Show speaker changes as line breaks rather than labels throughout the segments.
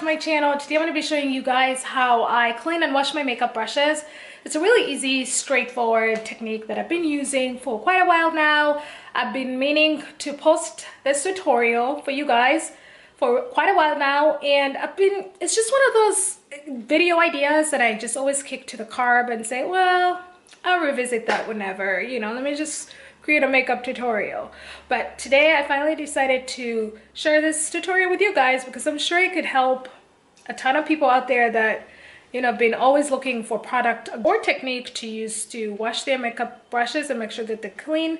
to my channel. Today I'm going to be showing you guys how I clean and wash my makeup brushes. It's a really easy, straightforward technique that I've been using for quite a while now. I've been meaning to post this tutorial for you guys for quite a while now, and it's just one of those video ideas that I just always kick to the curb and say, well, I'll revisit that whenever, you know, let me just create a makeup tutorial. But today I finally decided to share this tutorial with you guys because I'm sure it could help a ton of people out there that, you know, been always looking for product or technique to use to wash their makeup brushes and make sure that they're clean.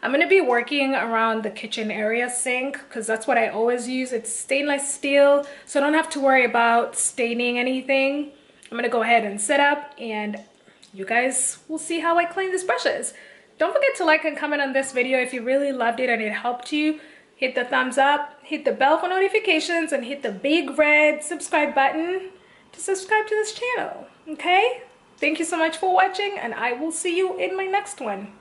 I'm going to be working around the kitchen area sink because that's what I always use. It's stainless steel, so I don't have to worry about staining anything. I'm going to go ahead and set up and you guys will see how I clean these brushes. Don't forget to like and comment on this video if you really loved it and it helped you. Hit the thumbs up, hit the bell for notifications, and hit the big red subscribe button to subscribe to this channel, okay? Thank you so much for watching, and I will see you in my next one.